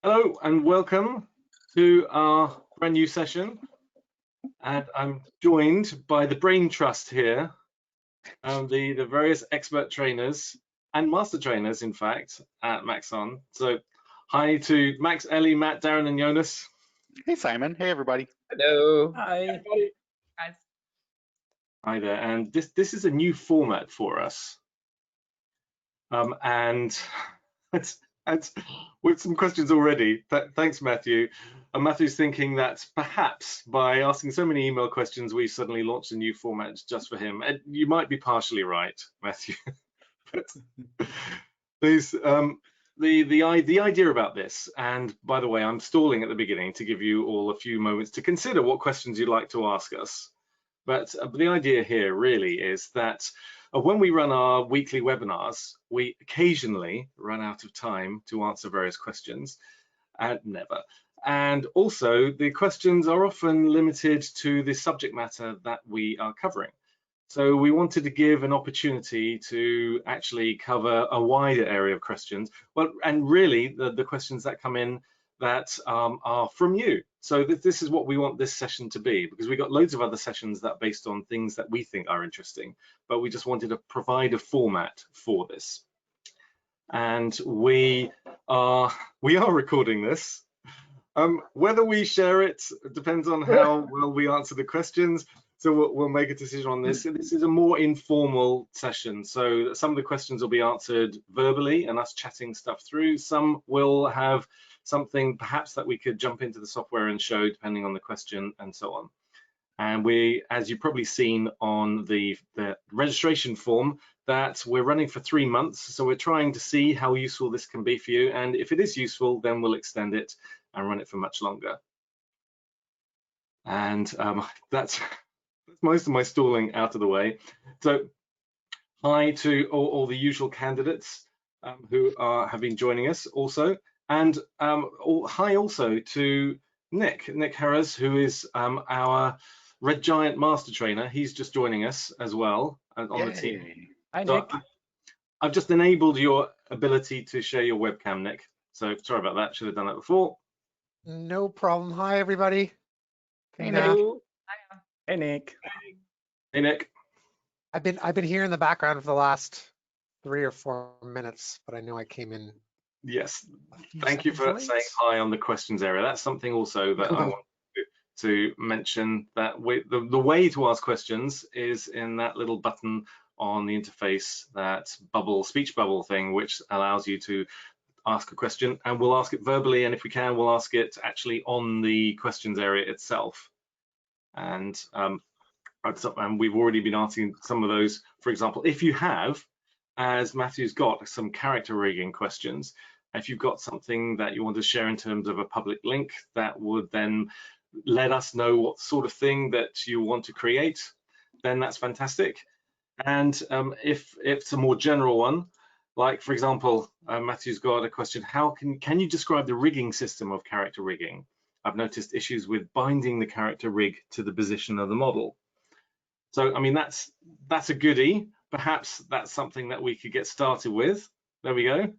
Hello and welcome to our brand new session. And I'm joined by the Brain Trust here, the various expert trainers and master trainers, in fact, at Maxon. So hi to Max, Ellie, Matt, Darren, and Jonas. Hey, Simon. Hey, everybody. Hello. Hi. Guys. Hi there. And this is a new format for us. And it's with some questions already. Thanks, Matthew. Matthew's thinking that perhaps by asking so many email questions, we suddenly launched a new format just for him. And you might be partially right, Matthew. But please, the idea about this, and by the way, I'm stalling at the beginning to give you all a few moments to consider what questions you'd like to ask us. But the idea here really is that when we run our weekly webinars, we occasionally run out of time to answer various questions, and never. And also, the questions are often limited to the subject matter that we are covering. So we wanted to give an opportunity to actually cover a wider area of questions. Well, and really, the questions that come in that are from you. So this is what we want this session to be, because we got loads of other sessions that are based on things that we think are interesting, but we just wanted to provide a format for this. And we are recording this. Whether we share it depends on how well we answer the questions. So we'll make a decision on this. This is a more informal session. So some of the questions will be answered verbally and us chatting stuff through. Some will have something perhaps that we could jump into the software and show depending on the question and so on. And we, as you've probably seen on the registration form, that we're running for 3 months. So we're trying to see how useful this can be for you. And if it is useful, then we'll extend it and run it for much longer. And that's most of my stalling out of the way. So hi to all the usual candidates who have been joining us also. And hi also to Nick Harris, who is our Red Giant Master Trainer. He's just joining us as well on the team. Hi, So Nick. I've just enabled your ability to share your webcam, Nick. So sorry about that, should have done that before. No problem. Hi, everybody. Hey, Hello. Hey, Nick. Hey, Nick. I've been here in the background for the last 3 or 4 minutes, but I know I came in. Yes, thank you for saying hi on the questions area. That's something also that I want to mention, that the way to ask questions is in that little button on the interface, that speech bubble thing, which allows you to ask a question, and we'll ask it verbally, and if we can, we'll ask it actually on the questions area itself. And we've already been asking some of those. For example, if you have, as Matthew's got, some character rigging questions, if you've got something that you want to share in terms of a public link that would then let us know what sort of thing that you want to create, then that's fantastic. And if it's a more general one, like for example, Matthew's got a question: how can you describe the rigging system of character rigging? I've noticed issues with binding the character rig to the position of the model. So I mean, that's a goodie. Perhaps that's something that we could get started with. There we go.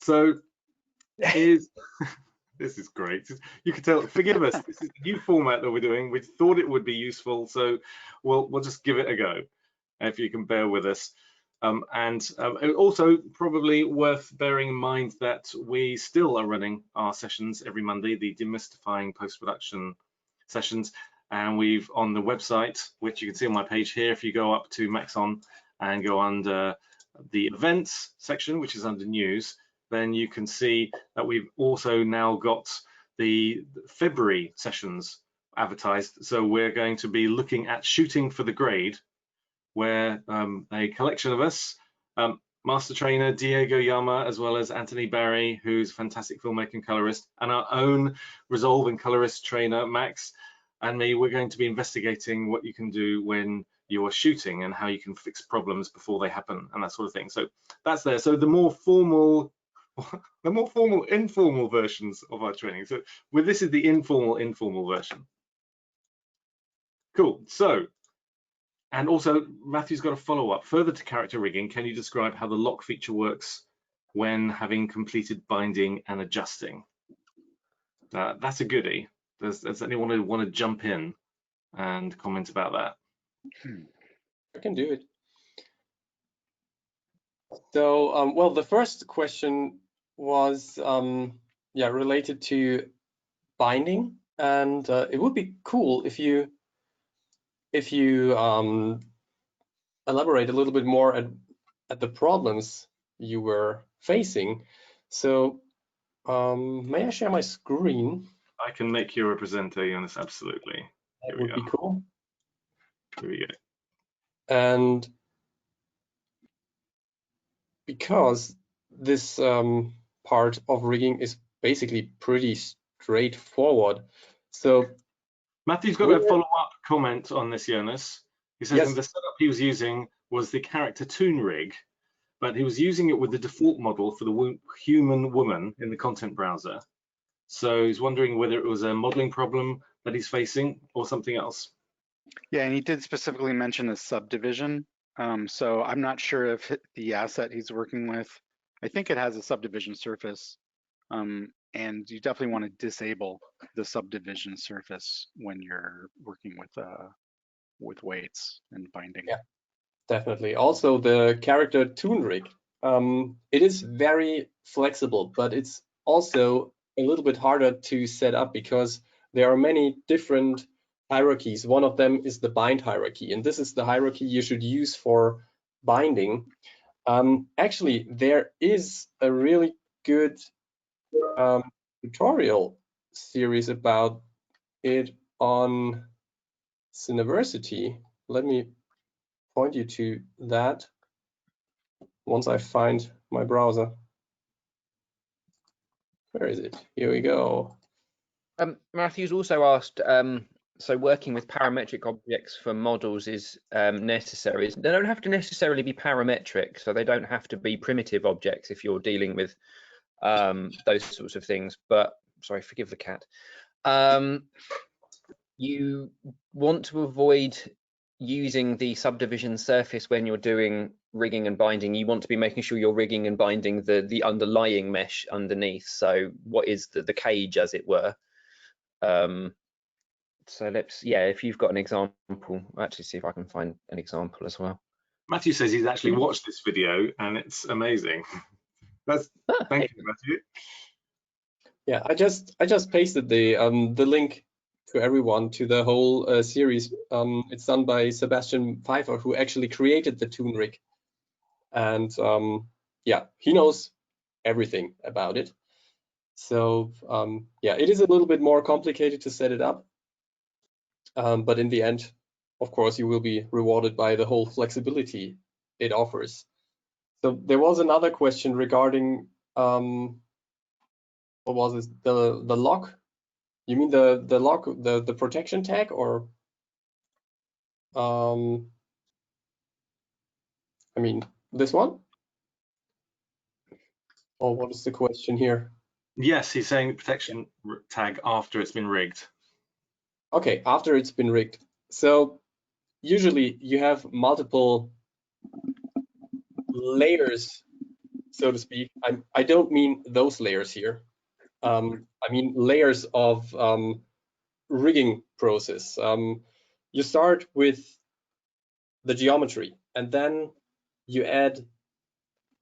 So this is great. You can tell, forgive us, this is a new format that we're doing. We thought it would be useful, so we'll just give it a go, if you can bear with us. Also probably worth bearing in mind that we still are running our sessions every Monday, the demystifying post-production sessions, and we've on the website, which you can see on my page here, if you go up to Maxon and go under the events section, which is under news, then you can see that we've also now got the February sessions advertised. So we're going to be looking at shooting for the grade, where a collection of us, Master Trainer Diego Yama, as well as Anthony Barry, who's a fantastic filmmaker and colorist, and our own Resolve and colorist trainer, Max, and me, we're going to be investigating what you can do when you are shooting and how you can fix problems before they happen and that sort of thing. So that's there. So the more formal, informal versions of our training. So this is the informal version. Cool. So, and also Matthew's got a follow-up. Further to character rigging, can you describe how the lock feature works when having completed binding and adjusting. That's a goodie. Does anyone want to jump in and comment about that? I can do it. So, well, the first question was related to binding, and it would be cool if you elaborate a little bit more at the problems you were facing. So, may I share my screen? I can make you a presenter, Jonas, absolutely. That would be cool. Here we go. And because this part of rigging is basically pretty straightforward. So Matthew's got a follow-up comment on this, Jonas. He says in the setup he was using was the character toon rig, but he was using it with the default model for the human woman in the content browser. So he's wondering whether it was a modeling problem that he's facing or something else. Yeah, and he did specifically mention a subdivision. So I'm not sure if the asset he's working with, I think it has a subdivision surface. And you definitely want to disable the subdivision surface when you're working with weights and binding. Yeah, definitely. Also, the character toon rig, it is very flexible, but it's also a little bit harder to set up because there are many different hierarchies. One of them is the bind hierarchy, and this is the hierarchy you should use for binding. Actually, there is a really good tutorial series about it on Cineware. Let me point you to that once I find my browser. Where is it? Here we go. Matthew's also asked, so working with parametric objects for models is necessary. They don't have to necessarily be parametric, so they don't have to be primitive objects if you're dealing with those sorts of things. But sorry, forgive the cat. You want to avoid using the subdivision surface when you're doing rigging and binding. You want to be making sure you're rigging and binding the underlying mesh underneath. So what is the cage, as it were. So let's, if you've got an example, I'll actually see if I can find an example as well. Matthew says he's actually watched this video and it's amazing. Thank you, Matthew. Yeah, I just pasted the link to everyone to the whole series. It's done by Sebastian Pfeiffer, who actually created the toon rig, and he knows everything about it. So it is a little bit more complicated to set it up, but in the end, of course, you will be rewarded by the whole flexibility it offers. So there was another question regarding what was it? The lock? You mean the lock, the protection tag, or I mean this one? Or what is the question here? Yes, he's saying protection tag after it's been rigged. Okay, after it's been rigged. So usually you have multiple layers, so to speak. I don't mean those layers here. I mean layers of rigging process. You start with the geometry, and then you add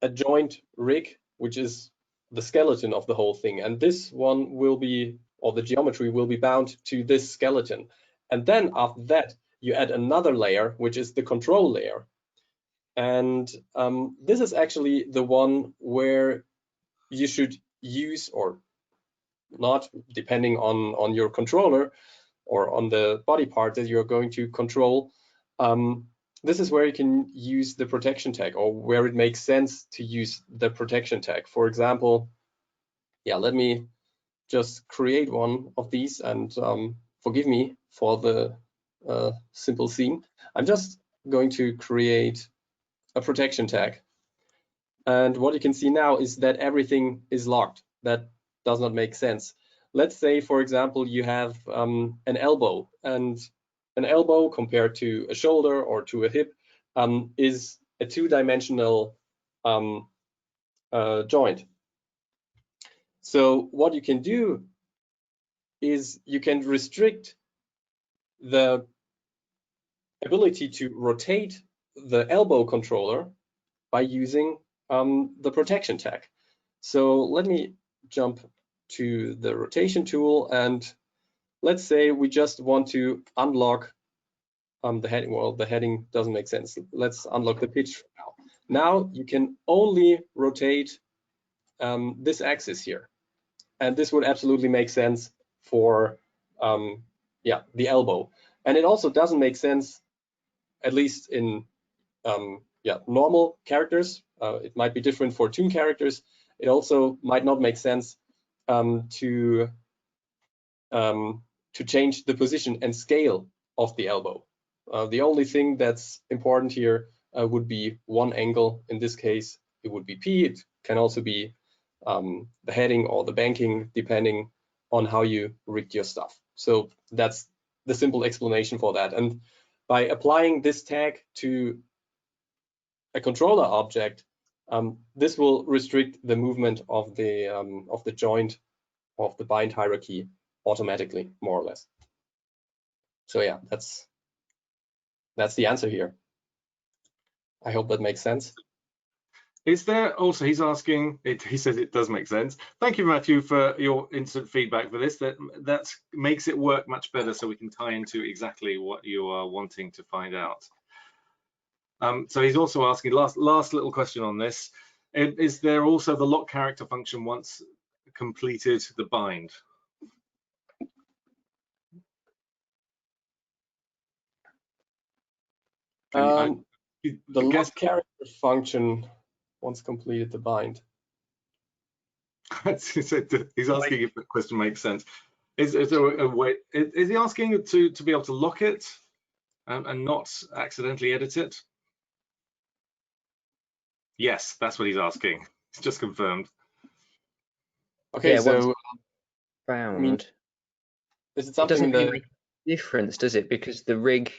a joint rig, which is the skeleton of the whole thing. And this one will be, or the geometry will be bound to this skeleton. And then after that, you add another layer, which is the control layer. And this is actually the one where you should use or not, depending on your controller or on the body part that you're going to control. This is where you can use the protection tag, or where it makes sense to use the protection tag. For example, let me just create one of these, and forgive me for the simple scene. I'm just going to create a protection tag. And what you can see now is that everything is locked. That does not make sense. Let's say, for example, you have an elbow, and an elbow compared to a shoulder or to a hip is a two-dimensional joint. So what you can do is you can restrict the ability to rotate the elbow controller by using the protection tag. So let me jump to the rotation tool, and let's say we just want to unlock the heading. Well, the heading doesn't make sense. Let's unlock the pitch now. Now you can only rotate this axis here, and this would absolutely make sense for the elbow. And it also doesn't make sense, at least in normal characters. It might be different for toon characters. It also might not make sense to change the position and scale of the elbow. The only thing that's important here would be one angle. In this case, it would be P. It can also be the heading or the banking, depending on how you rigged your stuff. So that's the simple explanation for that. And by applying this tag to a controller object, this will restrict the movement of the joint of the bind hierarchy automatically, more or less. So yeah, that's the answer here. I hope that makes sense. Is there also, he's asking, he says it does make sense. Thank you, Matthew, for your instant feedback for this. That makes it work much better, so we can tie into exactly what you are wanting to find out. So he's also asking, last little question on this, is there also the lock character function once completed the bind? The lock character function once completed the bind. He's asking if the question makes sense. Is there a way? Is he asking to be able to lock it and not accidentally edit it? Yes, that's what he's asking. It's just confirmed. Okay, yeah, so found. I mean, is it It something doesn't that really make a difference, does it? Because the rig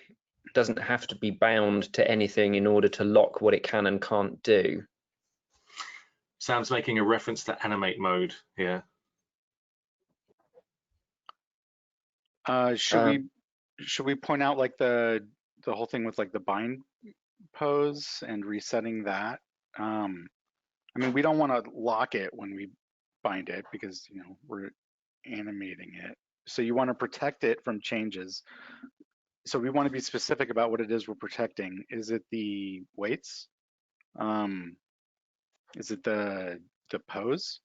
doesn't have to be bound to anything in order to lock what it can and can't do. Sam's making a reference to animate mode here. Should we point out like the whole thing with like the bind pose and resetting that? I mean, we don't want to lock it when we bind it because we're animating it. So you want to protect it from changes. So we want to be specific about what it is we're protecting. Is it the weights? Is it the pose?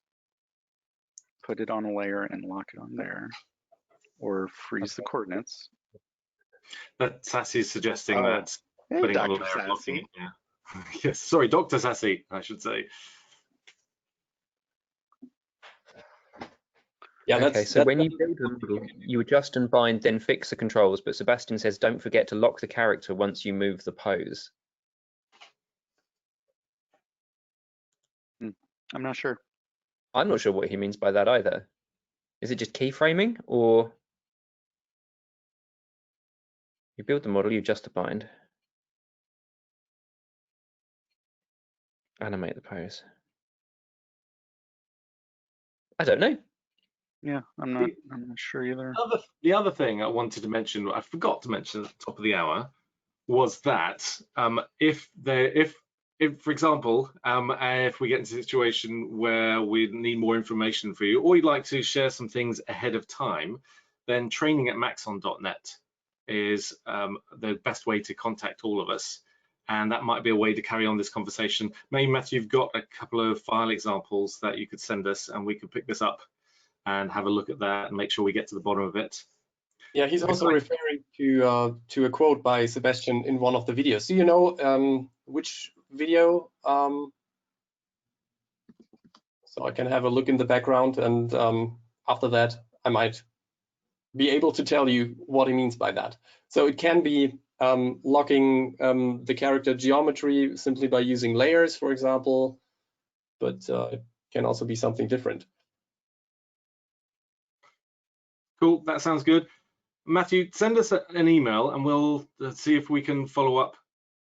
Put it on a layer and lock it on there, or freeze the coordinates. But Sassy's suggesting that Hey, putting on a Dr. layer of locking Sassy. it. Yeah. Yes, sorry, Dr. Sassy, I should say. Yeah, okay, so when you build a model, you adjust and bind, then fix the controls. But Sebastian says, don't forget to lock the character once you move the pose. I'm not sure. I'm not sure what he means by that either. Is it just keyframing, or you build the model, you adjust the bind, animate the pose? I don't know. Yeah, I'm not sure either. The other thing I wanted to mention, I forgot to mention at the top of the hour, was that if for example, if we get into a situation where we need more information for you, or you'd like to share some things ahead of time, then training@maxon.net is the best way to contact all of us. And that might be a way to carry on this conversation. Maybe, Matthew, you've got a couple of file examples that you could send us, and we could pick this up and have a look at that and make sure we get to the bottom of it. Yeah, he's also referring to a quote by Sebastian in one of the videos. Do you know which video? So I can have a look in the background, and after that, I might be able to tell you what he means by that. So it can be locking the character geometry simply by using layers, for example, but it can also be something different. Cool, that sounds good. Matthew, send us an email and we'll see if we can follow up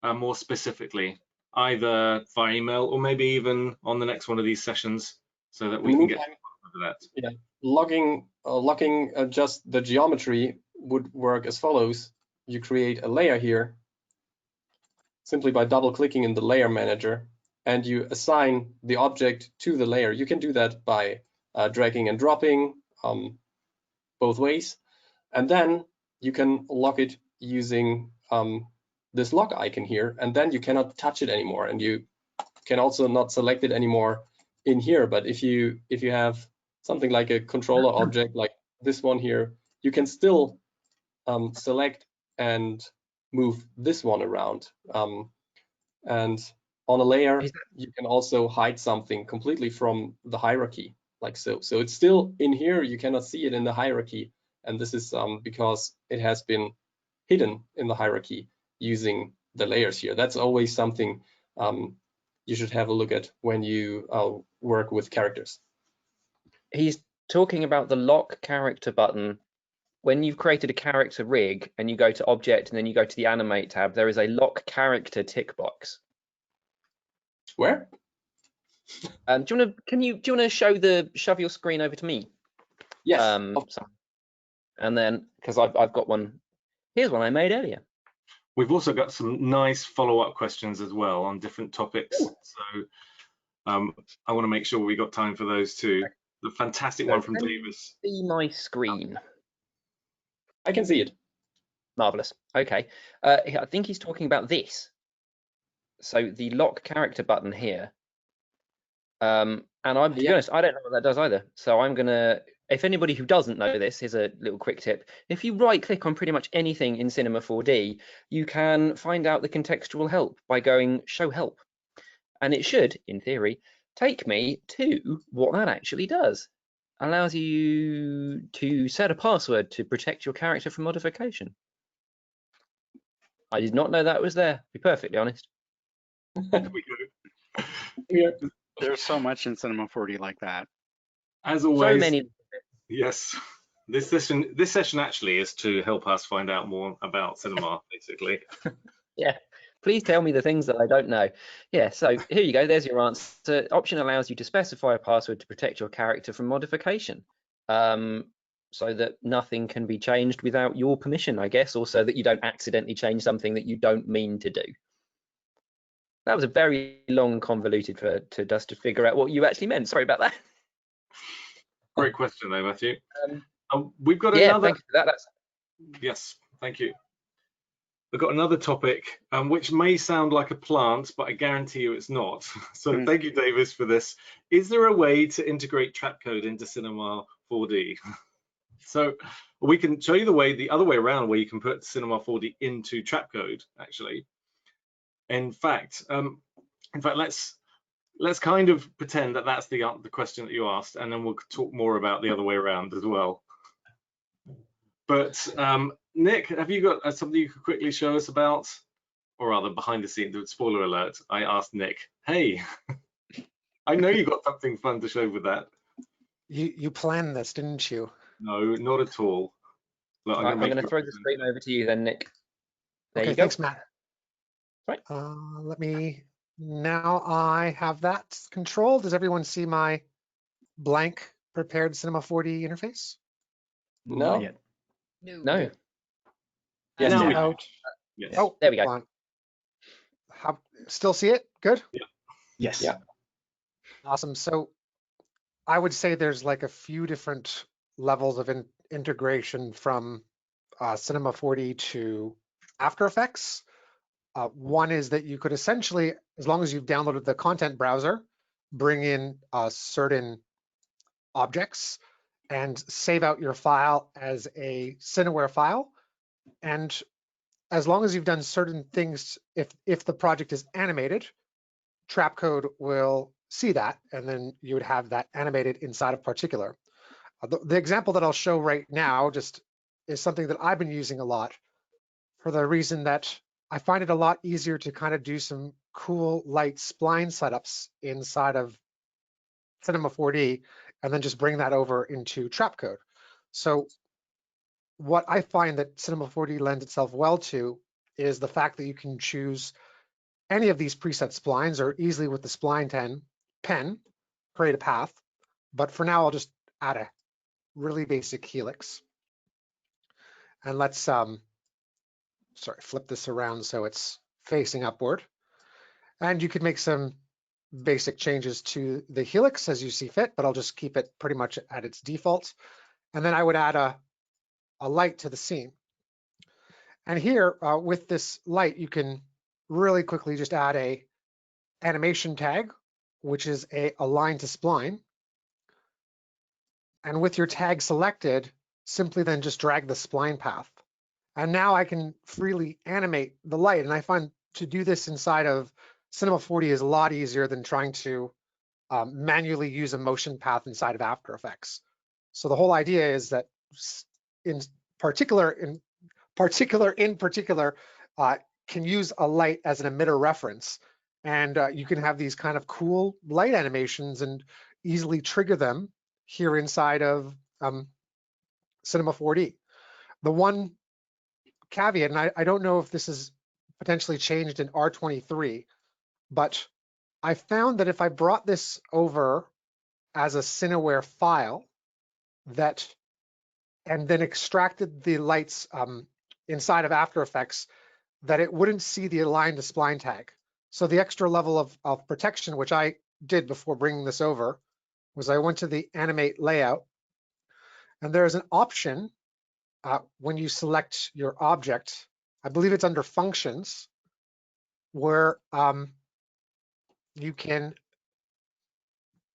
more specifically either via email or maybe even on the next one of these sessions, so that we can get over that. Yeah, locking just the geometry would work as follows. You create a layer here simply by double clicking in the layer manager, and you assign the object to the layer. You can do that by dragging and dropping both ways, and then you can lock it using this lock icon here, and then you cannot touch it anymore, and you can also not select it anymore in here. But if you have something like a controller object like this one here, you can still select and move this one around. And on a layer, you can also hide something completely from the hierarchy, like so. So it's still in here, you cannot see it in the hierarchy. And this is because it has been hidden in the hierarchy using the layers here. That's always something you should have a look at when you work with characters. He's talking about the lock character button. When you've created a character rig and you go to object and then you go to the animate tab, there is a lock character tick box. Where? Do you want to shove your screen over to me? Yes. And then, because I've got one. Here's one I made earlier. We've also got some nice follow-up questions as well on different topics. Ooh. So I want to make sure we got time for those too. The fantastic one from Davis. See my screen. I can see it. Marvelous. Okay. I think he's talking about this. So the lock character button here. And to be honest, I don't know what that does either. So I'm gonna, if anybody who doesn't know this, here's a little quick tip. If you right click on pretty much anything in Cinema 4D, you can find out the contextual help by going show help. And it should, in theory, take me to what that actually does. Allows you to set a password to protect your character from modification. I did not know that was there, to be perfectly honest. Yeah. There's so much in Cinema 4D like that. As always, so many. Yes. This session actually is to help us find out more about cinema, basically. Yeah. Please tell me the things that I don't know. Yeah, so here you go. There's your answer. Option allows you to specify a password to protect your character from modification, so that nothing can be changed without your permission, I guess, or so that you don't accidentally change something that you don't mean to do. That was a very long, convoluted to us to figure out what you actually meant. Sorry about that. Great question, though, Matthew. We've got yeah, another. Thank you for that. Yes, thank you. We've got another topic, which may sound like a plant, but I guarantee you it's not. So thank you, Davis, for this. Is there a way to integrate Trapcode into Cinema 4D? So we can show you the other way around, where you can put Cinema 4D into Trapcode, actually. In fact, let's kind of pretend that that's the question that you asked, and then we'll talk more about the other way around as well. But Nick, have you got something you could quickly show us about, or rather behind the scenes? Spoiler alert! I asked Nick, "Hey, I know you got something fun to show with that." You planned this, didn't you? No, not at all. Look, I'm going to throw the screen over to you then, Nick. There you go. Thanks, Matt. Right. Let me. Now I have that controlled. Does everyone see my blank prepared Cinema 4D interface? No. Not yet. No. Yes. Now we Out. do. Yes. Oh, there we go. Still see it? Good. Yeah. Yes. Yeah. Awesome. So I would say there's like a few different levels of integration from Cinema 4D to After Effects. One is that you could essentially, as long as you've downloaded the content browser, bring in certain objects and save out your file as a Cineware file. And as long as you've done certain things, if the project is animated, Trapcode will see that, and then you would have that animated inside of Particular. The example that I'll show right now just is something that I've been using a lot, for the reason that I find it a lot easier to kind of do some cool light spline setups inside of Cinema 4D and then just bring that over into Trapcode. So what I find that Cinema 4D lends itself well to is the fact that you can choose any of these preset splines or easily with the spline pen, create a path. But for now, I'll just add a really basic helix. And let's, flip this around so it's facing upward. And you could make some basic changes to the helix as you see fit, but I'll just keep it pretty much at its default. And then I would add a light to the scene. And here with this light, you can really quickly just add a animation tag, which is a align to spline. And with your tag selected, simply then just drag the spline path. And now I can freely animate the light. And I find to do this inside of Cinema 4D is a lot easier than trying to manually use a motion path inside of After Effects. So the whole idea is that in particular, can use a light as an emitter reference. And you can have these kind of cool light animations and easily trigger them here inside of Cinema 4D. The one caveat, and I don't know if this is potentially changed in R23, but I found that if I brought this over as a Cineware file and then extracted the lights inside of After Effects, that it wouldn't see the align to spline tag. So the extra level of protection, which I did before bringing this over, was I went to the animate layout, and there's an option when you select your object, I believe it's under functions, where you can,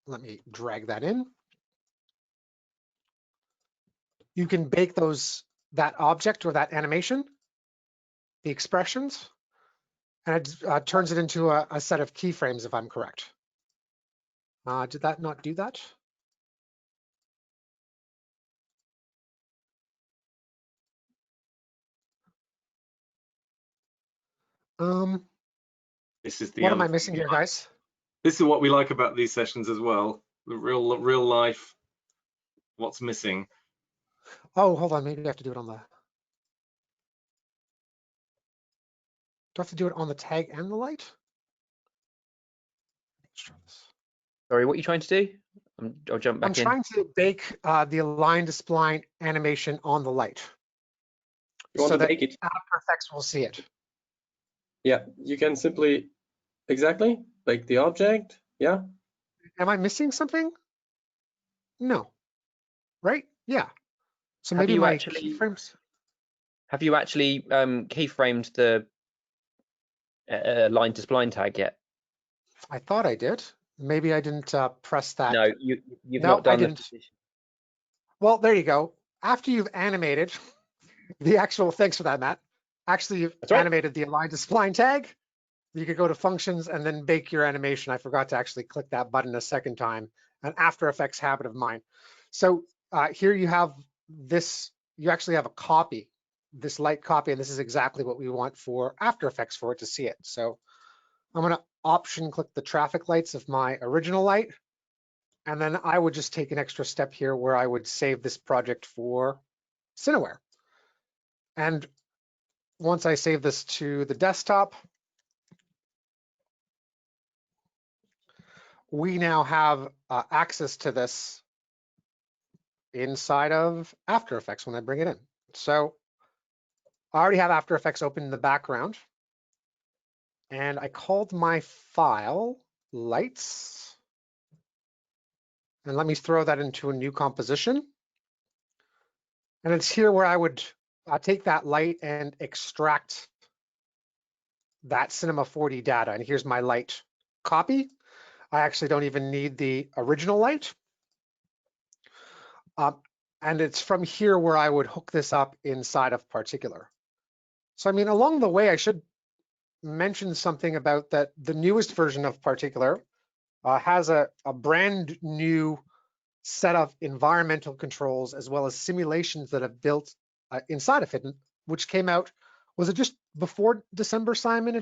let me drag that in. You can bake that object or that animation, the expressions, and it turns it into a set of keyframes if I'm correct. Did that not do that? This is what am I missing here, guys? This is what we like about these sessions as well. The real life, what's missing. Oh, hold on, maybe I have to do it on the, do I have to do it on the tag and the light? Let's try this. Sorry, what are you trying to do? I'll jump back in. I'm trying to bake the align to spline animation on the light. You want to bake it? After Effects will see it. Yeah, you can simply, exactly, bake the object, yeah. Am I missing something? No, right? Yeah. So maybe my keyframes. Have you actually keyframed the line to spline tag yet? I thought I did. Maybe I didn't press that. No, you've not done the position. Well, there you go. After you've animated the actual, thanks for that, Matt. Actually, you've animated the align to spline tag. You could go to functions and then bake your animation. I forgot to actually click that button a second time, an After Effects habit of mine. So here you have this, you actually have a copy, this light copy, and this is exactly what we want for After Effects for it to see it. So I'm gonna option click the traffic lights of my original light, and then I would just take an extra step here where I would save this project for Cineware. And once I save this to the desktop, we now have access to this inside of After Effects when I bring it in. So I already have After Effects open in the background, and I called my file lights, and let me throw that into a new composition. And it's here where I would take that light and extract that Cinema 4D data. And here's my light copy. I actually don't even need the original light. And it's from here where I would hook this up inside of Particular. So, I mean, along the way, I should mention something about that the newest version of Particular has a brand new set of environmental controls as well as simulations that have built inside of it, which came out, was it just before December, Simon,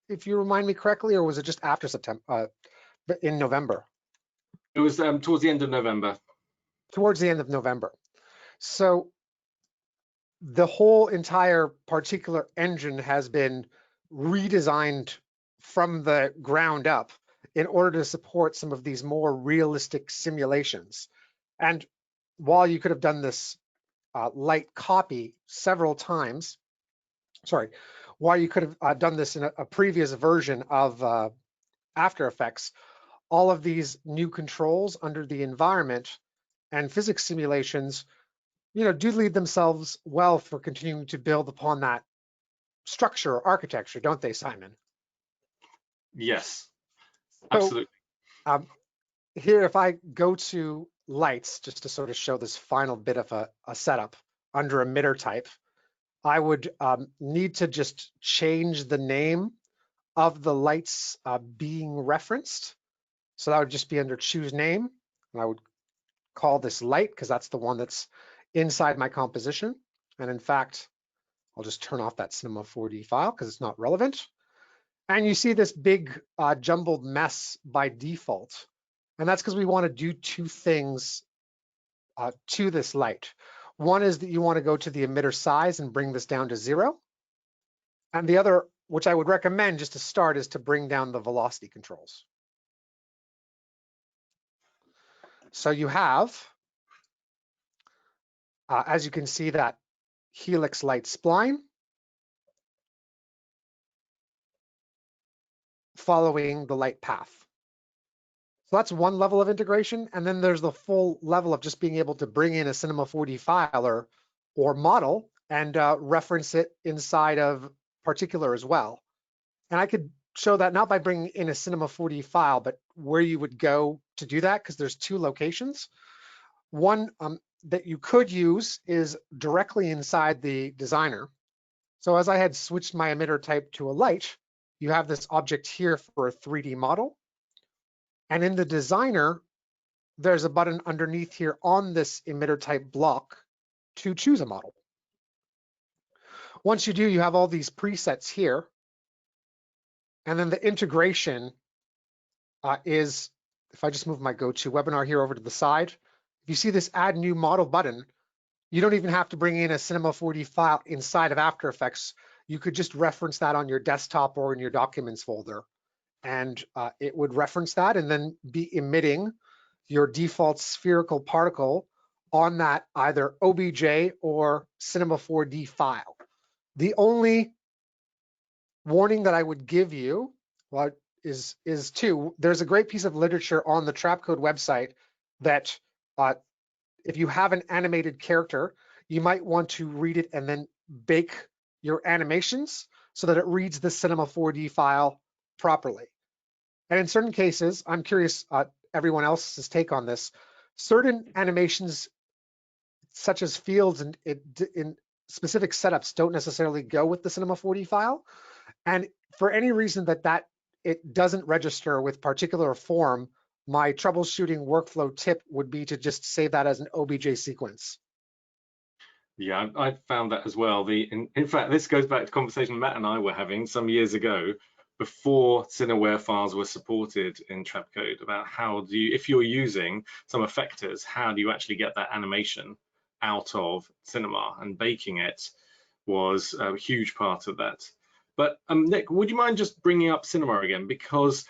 if you remind me correctly, or was it just after September, in November? It was towards the end of November. Towards the end of November. So the whole entire Particular engine has been redesigned from the ground up in order to support some of these more realistic simulations. And while you could have done this light copy several times, while you could have done this in a previous version of After Effects, all of these new controls under the environment and physics simulations, do lead themselves well for continuing to build upon that structure or architecture, don't they, Simon? Yes, absolutely. So, here, if I go to lights, just to sort of show this final bit of a setup under emitter type, I would need to just change the name of the lights being referenced. So that would just be under choose name. And I would call this light because that's the one that's inside my composition. And in fact, I'll just turn off that Cinema 4D file because it's not relevant. And you see this big jumbled mess by default. And that's because we want to do two things to this light. One is that you want to go to the emitter size and bring this down to 0. And the other, which I would recommend just to start, is to bring down the velocity controls. So you have, as you can see, that helix light spline following the light path. So that's one level of integration. And then there's the full level of just being able to bring in a Cinema 4D file or model and reference it inside of Particular as well. And I could show that not by bringing in a Cinema 4D file, but where you would go to do that, because there's two locations. One that you could use is directly inside the designer. So as I had switched my emitter type to a light, you have this object here for a 3D model. And in the designer, there's a button underneath here on this emitter type block to choose a model. Once you do, you have all these presets here. And then the integration is, if I just move my GoToWebinar here over to the side, if you see this add new model button, you don't even have to bring in a Cinema 4D file inside of After Effects. You could just reference that on your desktop or in your documents folder. And it would reference that and then be emitting your default spherical particle on that either OBJ or Cinema 4D file. The only warning that I would give you is two. There's a great piece of literature on the Trapcode website that if you have an animated character, you might want to read it and then bake your animations so that it reads the Cinema 4D file properly. And in certain cases, I'm curious everyone else's take on this, certain animations such as fields and in specific setups don't necessarily go with the Cinema 4D file. And for any reason that it doesn't register with Particular form, my troubleshooting workflow tip would be to just save that as an OBJ sequence. Yeah, I found that as well. In fact, this goes back to a conversation Matt and I were having some years ago, before Cineware files were supported in Trapcode, about how do you, if you're using some effectors, how do you actually get that animation out of Cinema? And baking it was a huge part of that. But Nick, would you mind just bringing up Cinema again? Because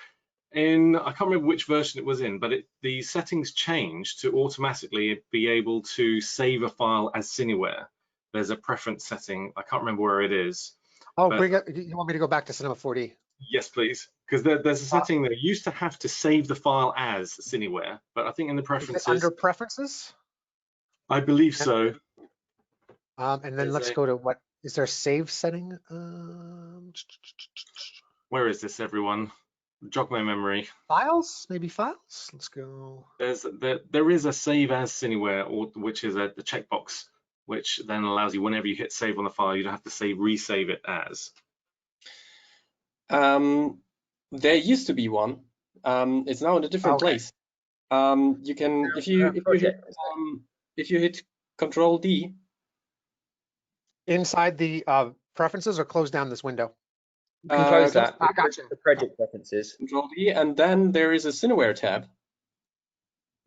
I can't remember which version it was in, but the settings changed to automatically be able to save a file as Cineware. There's a preference setting. I can't remember where it is. Oh, you want me to go back to Cinema 4D? Yes, please. Because there's a setting that used to have to save the file as Cineware, but I think in the preferences. Is it under preferences? I believe so. And then let's go to what is there a save setting? Where is this, everyone? Jog my memory. Files, maybe files. Let's go. There is a save as Cineware, which is the checkbox, which then allows you whenever you hit save on the file, you don't have to resave it as. There used to be one. It's now in a different place. You can if you hit Control D. Inside the preferences, or close down this window. You can close that. I got you. The project preferences. Control D, and then there is a Cineware tab.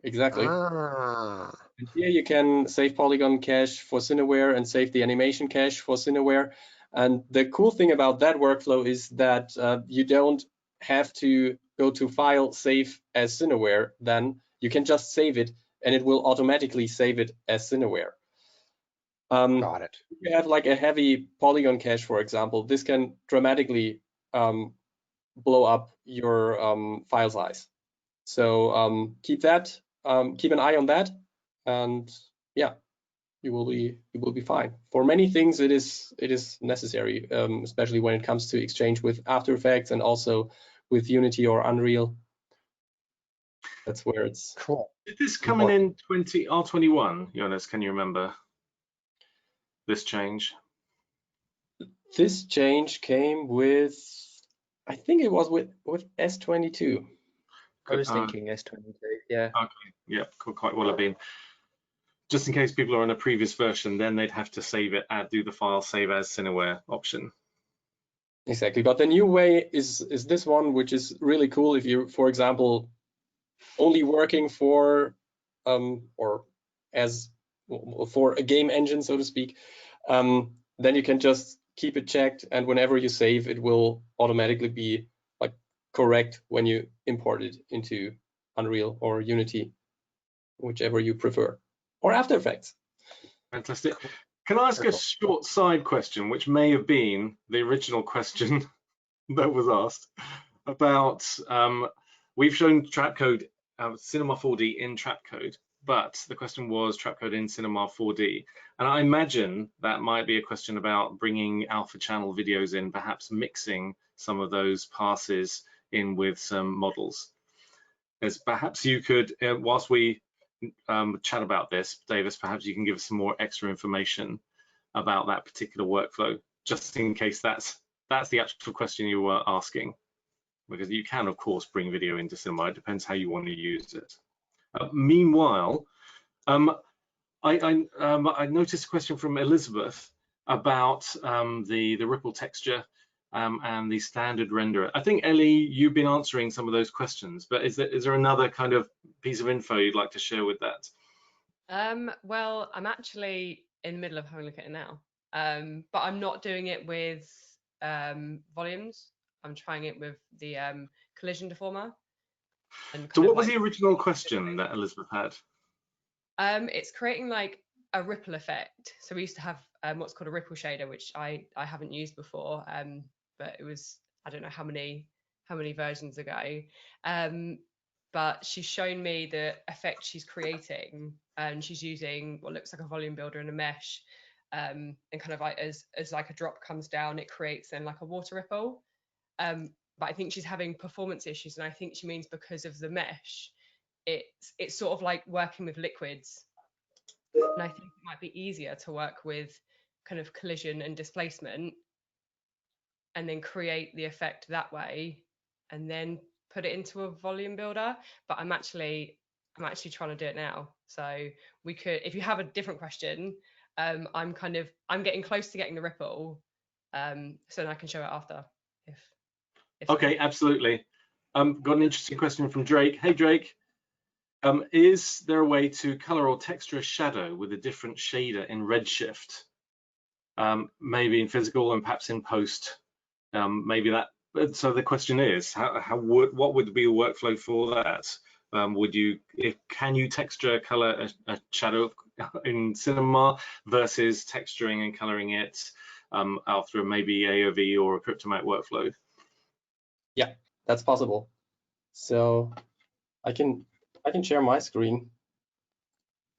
Exactly. Ah. And here you can save polygon cache for Cineware and save the animation cache for Cineware. And the cool thing about that workflow is that you don't have to go to File, Save as Cineware, then you can just save it, and it will automatically save it as Cineware. Got it. If you have like a heavy polygon cache, for example, this can dramatically blow up your file size. So keep an eye on that, and yeah, you will be fine. For many things, it is necessary, especially when it comes to exchange with After Effects and also with Unity or Unreal. That's where it's cool. Did this come in R21, Jonas? Can you remember this change? This change came with, I think it was with S22. I was thinking S22, yeah. Okay, yeah, could quite well have been. Just in case people are on a previous version, then they'd have to save it, do the file save as Cineware option. Exactly, but the new way is this one, which is really cool. If you, for example, only working for or as for a game engine, so to speak, then you can just keep it checked, and whenever you save, it will automatically be like correct when you import it into Unreal or Unity, whichever you prefer, or After Effects. Fantastic. Can I ask a short side question, which may have been the original question that was asked about, we've shown Trapcode, Cinema 4D in Trapcode, but the question was Trapcode in Cinema 4D. And I imagine that might be a question about bringing alpha channel videos in, perhaps mixing some of those passes in with some models. As perhaps you could, whilst we chat about this, Davis, perhaps you can give us some more extra information about that particular workflow, just in case that's the actual question you were asking, because you can of course bring video into Cinema. It depends how you want to use it. Meanwhile, I noticed a question from Elizabeth about the ripple texture and the standard renderer. I think, Ellie, you've been answering some of those questions, but is there another kind of piece of info you'd like to share with that? Well, I'm actually in the middle of having a look at it now, but I'm not doing it with volumes. I'm trying it with the collision deformer. So what was the original question that Elizabeth had? It's creating like a ripple effect. So we used to have what's called a ripple shader, which I haven't used before, but it was, I don't know how many versions ago. But she's shown me the effect she's creating, and she's using what looks like a volume builder and a mesh, and kind of like as like a drop comes down, it creates then like a water ripple. But I think she's having performance issues, and I think she means because of the mesh, it's sort of like working with liquids, and I think it might be easier to work with kind of collision and displacement, and then create the effect that way, and then put it into a volume builder. But I'm actually trying to do it now. So we could, if you have a different question, I'm getting close to getting the ripple, so then I can show it after. If okay, absolutely. Got an interesting question from Drake. Hey Drake, is there a way to color or texture a shadow with a different shader in Redshift? Maybe in physical and perhaps in post. Maybe that. So the question is, what would be a workflow for that? Can you texture color a shadow in Cinema versus texturing and coloring it after maybe AOV or a Cryptomatte workflow? Yeah, that's possible. So I can share my screen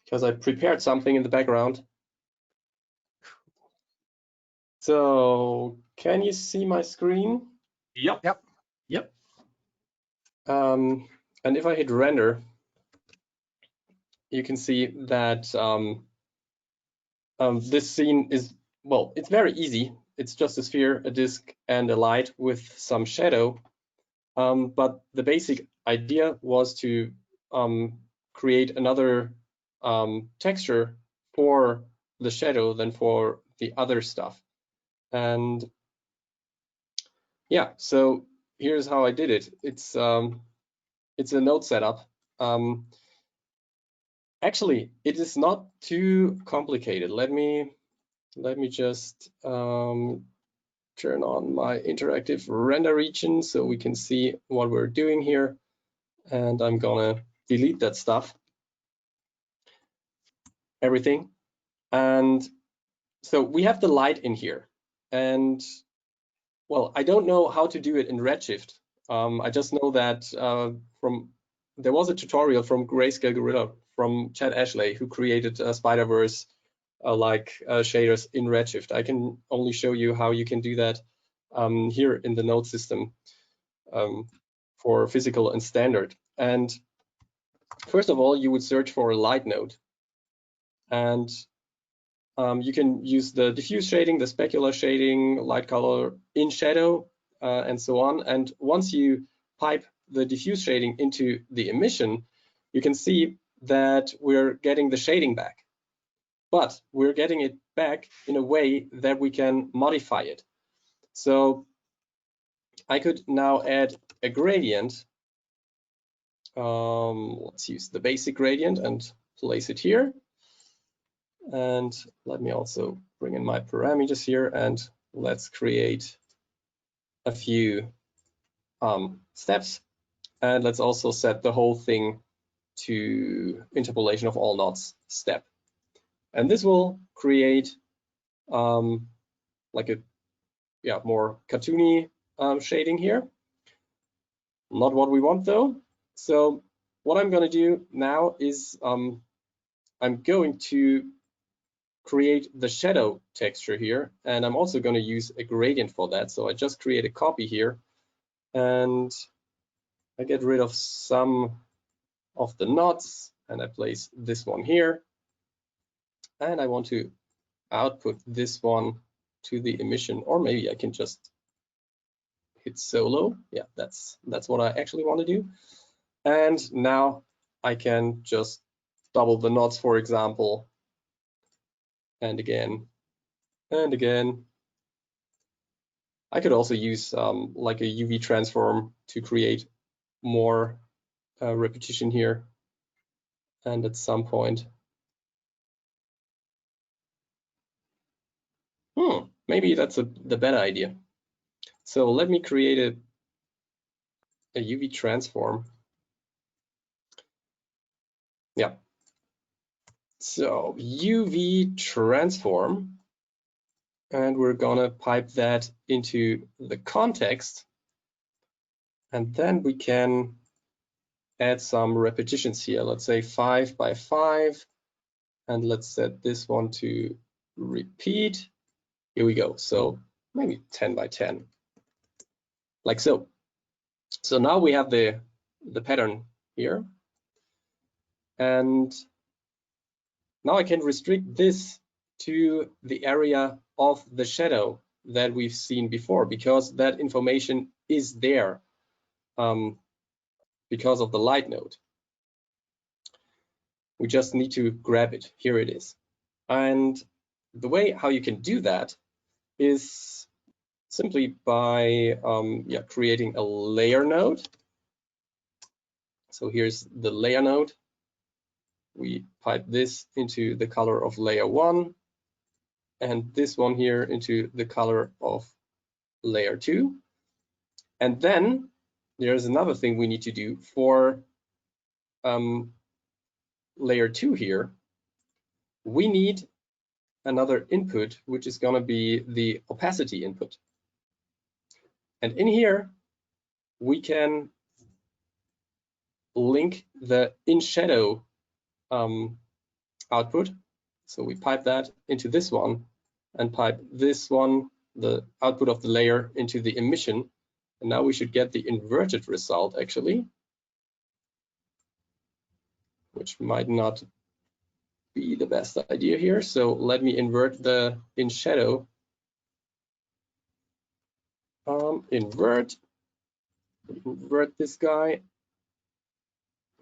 because I prepared something in the background. So can you see my screen? Yep. And if I hit render, you can see that this scene is, well, it's very easy. It's just a sphere, a disk, and a light with some shadow. But the basic idea was to create another texture for the shadow than for the other stuff. And yeah, so here's how I did it. It's a node setup. Actually, it is not too complicated. Let me just turn on my interactive render region so we can see what we're doing here. And I'm gonna delete that stuff, everything. And so we have the light in here. And well, I don't know how to do it in Redshift. I just know that there was a tutorial from Grayscale Gorilla from Chad Ashley, who created Spider-Verse shaders in Redshift. I can only show you how you can do that here in the node system for physical and standard. And first of all, you would search for a light node. And you can use the diffuse shading, the specular shading, light color in shadow, and so on. And once you pipe the diffuse shading into the emission, you can see that we're getting the shading back. But we're getting it back in a way that we can modify it. So I could now add a gradient. Let's use the basic gradient and place it here. And let me also bring in my parameters here, and let's create a few steps. And let's also set the whole thing to interpolation of all nodes step. And this will create like a more cartoony shading here. Not what we want though. So what I'm going to do now is I'm going to create the shadow texture here, and I'm also going to use a gradient for that. So I just create a copy here, and I get rid of some of the knots, and I place this one here, and I want to output this one to the emission, or maybe I can just hit solo. Yeah, that's what I actually want to do. And now I can just double the knots, for example, and again and again. I could also use like a UV transform to create more repetition here. And at some point, maybe that's the better idea. So let me create a UV transform. Yeah. So UV transform, and we're gonna pipe that into the context, and then we can add some repetitions here. Let's say 5 by 5, and let's set this one to repeat. Here we go. So maybe 10 by 10, like so. So now we have the pattern here, and now I can restrict this to the area of the shadow that we've seen before, because that information is there because of the light node. We just need to grab it. Here it is. And the way how you can do that is simply by creating a layer node. So here's the layer node. We pipe this into the color of layer 1, and this one here into the color of layer 2. And then there's another thing we need to do for layer 2 here. We need another input, which is going to be the opacity input. And in here, we can link the in shadow output. So we pipe that into this one, and pipe this one, the output of the layer, into the emission. And now we should get the inverted result actually, which might not be the best idea here. So let me invert the in shadow. Invert this guy.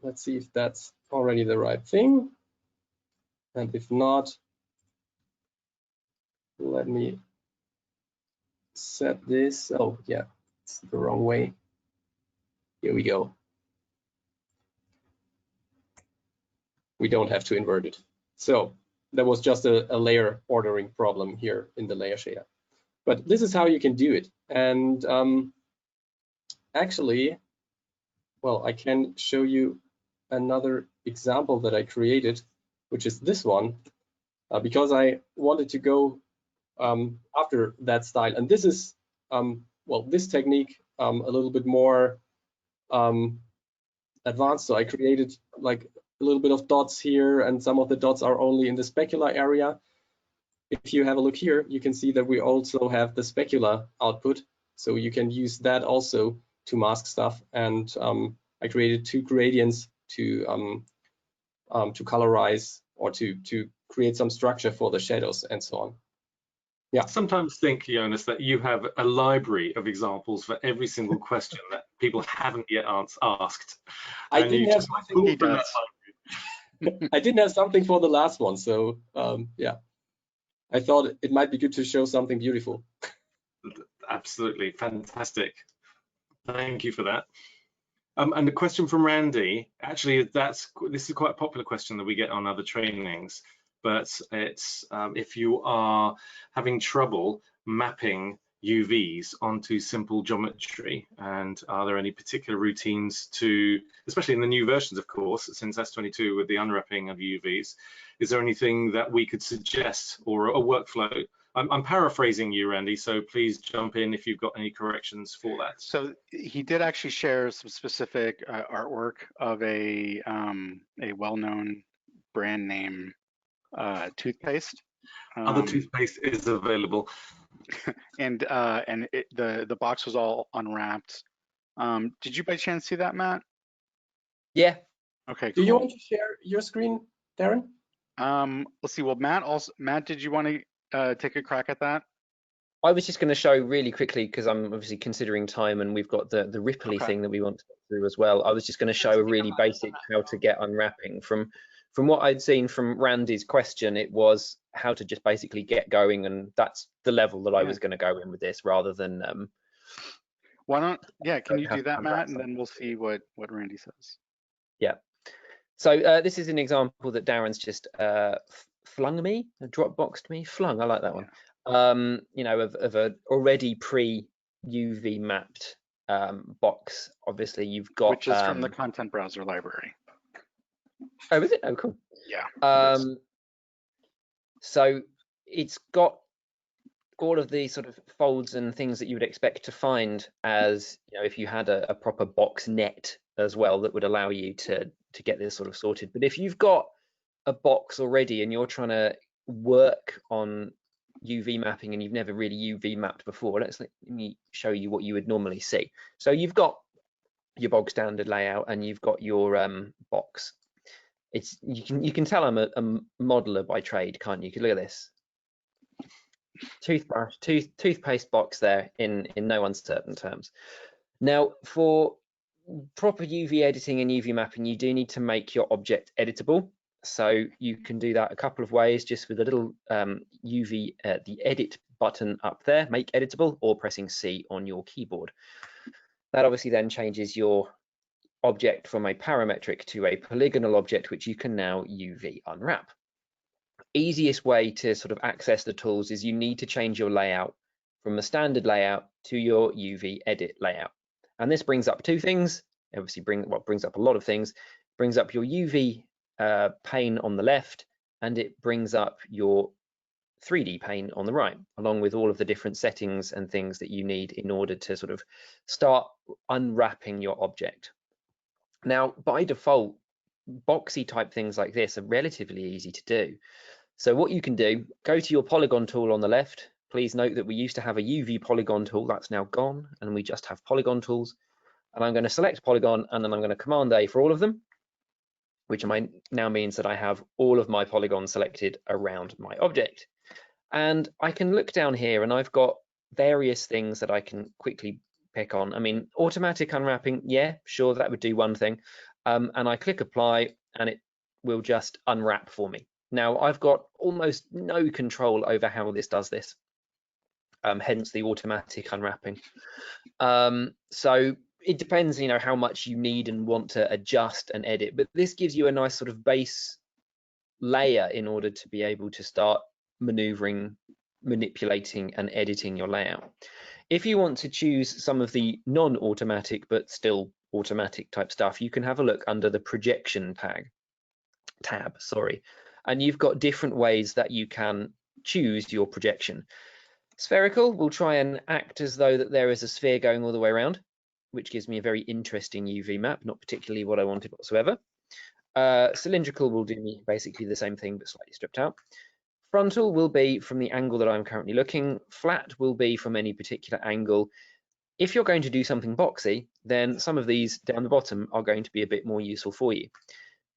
Let's see if that's already the right thing. And if not, let me set this. Oh yeah, it's the wrong way. Here we go. We don't have to invert it. So that was just a layer ordering problem here in the layer shader. But this is how you can do it. And actually, well, I can show you another example that I created, which is this one, because I wanted to go after that style. And this is, well, this technique a little bit more advanced. So I created like a little bit of dots here, and some of the dots are only in the specular area. If you have a look here, you can see that we also have the specular output. So you can use that also to mask stuff. And I created 2 gradients to colorize or to create some structure for the shadows and so on. Yeah. I sometimes think, Jonas, that you have a library of examples for every single question that people haven't yet asked. I didn't have something. I didn't have something for the last one, so yeah. I thought it might be good to show something beautiful. Absolutely fantastic. Thank you for that. And the question from Randy, actually, this is quite a popular question that we get on other trainings, but it's if you are having trouble mapping UVs onto simple geometry, and are there any particular routines to, especially in the new versions, of course, since S22 with the unwrapping of UVs, is there anything that we could suggest or a workflow? I'm paraphrasing you, Randy, so please jump in if you've got any corrections for that. So he did actually share some specific artwork of a well-known brand name toothpaste. Other toothpaste is available. And the box was all unwrapped. Did you by chance see that, Matt? Yeah. Okay. Do you want to share your screen, Darren? Let's see. Well, Matt, did you want to take a crack at that? I was just going to show really quickly, because I'm obviously considering time and we've got the Ripley thing that we want to go through as well. I was just going to show a really basic how to get unwrapping. From what I'd seen from Randy's question, it was how to just basically get going, and that's the level that I was going to go in with this, rather than why not? Yeah, can you do that, Matt, and then we'll see what Randy says. Yeah. So this is an example that Darren's just flung me, Dropboxed me, flung. I like that one. You know, of a already pre-UV mapped box. Obviously, you've got which is from the content browser library. Oh, is it? Oh, cool. Yeah. So it's got all of the sort of folds and things that you would expect to find, as you know, if you had a proper box net as well, that would allow you to get this sort of sorted. But if you've got a box already and you're trying to work on UV mapping and you've never really UV mapped before, let me show you what you would normally see. So you've got your bog standard layout and you've got your box. It's you can tell I'm a modeler by trade, can't you? Look at this toothbrush, toothpaste box there in no uncertain terms. Now, for proper UV editing and UV mapping, you do need to make your object editable. So you can do that a couple of ways, just with a little UV, the edit button up there, make editable, or pressing C on your keyboard. That obviously then changes your object from a parametric to a polygonal object, which you can now UV unwrap. Easiest way to sort of access the tools is you need to change your layout from the standard layout to your UV edit layout. And this brings up two things. Obviously brings up a lot of things. Brings up your UV pane on the left, and it brings up your 3D pane on the right, along with all of the different settings and things that you need in order to sort of start unwrapping your object. Now, by default, boxy type things like this are relatively easy to do. So what you can do, go to your polygon tool on the left. Please note that we used to have a UV polygon tool, that's now gone, and we just have polygon tools. And I'm going to select polygon, and then I'm going to Command A for all of them, which now means that I have all of my polygons selected around my object. And I can look down here, and I've got various things that I can quickly pick on. I mean, automatic unwrapping, yeah, sure, that would do one thing. And I click apply, and it will just unwrap for me. Now, I've got almost no control over how this does this, hence the automatic unwrapping. So it depends, you know, how much you need and want to adjust and edit, but this gives you a nice sort of base layer in order to be able to start maneuvering manipulating and editing your layout. If you want to choose some of the non-automatic but still automatic type stuff, you can have a look under the projection tab, and you've got different ways that you can choose your projection. Spherical will try and act as though that there is a sphere going all the way around, which gives me a very interesting UV map, not particularly what I wanted whatsoever. Cylindrical will do me basically the same thing but slightly stripped out. Frontal will be from the angle that I'm currently looking. Flat will be from any particular angle. If you're going to do something boxy, then some of these down the bottom are going to be a bit more useful for you.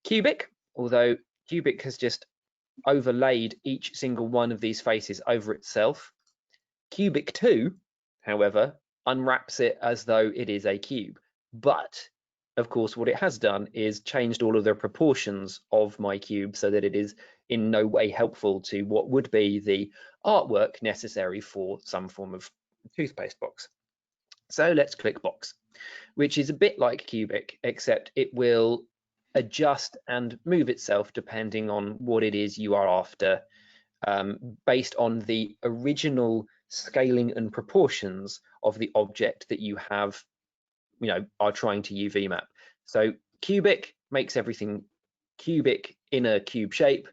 Cubic, although Cubic has just overlaid each single one of these faces over itself. Cubic 2, however, unwraps it as though it is a cube. But, of course, what it has done is changed all of the proportions of my cube so that it is in no way helpful to what would be the artwork necessary for some form of toothpaste box. So let's click box, which is a bit like Cubic, except it will adjust and move itself depending on what it is you are after, based on the original scaling and proportions of the object that you have, are trying to UV map. So Cubic makes everything cubic in a cube shape.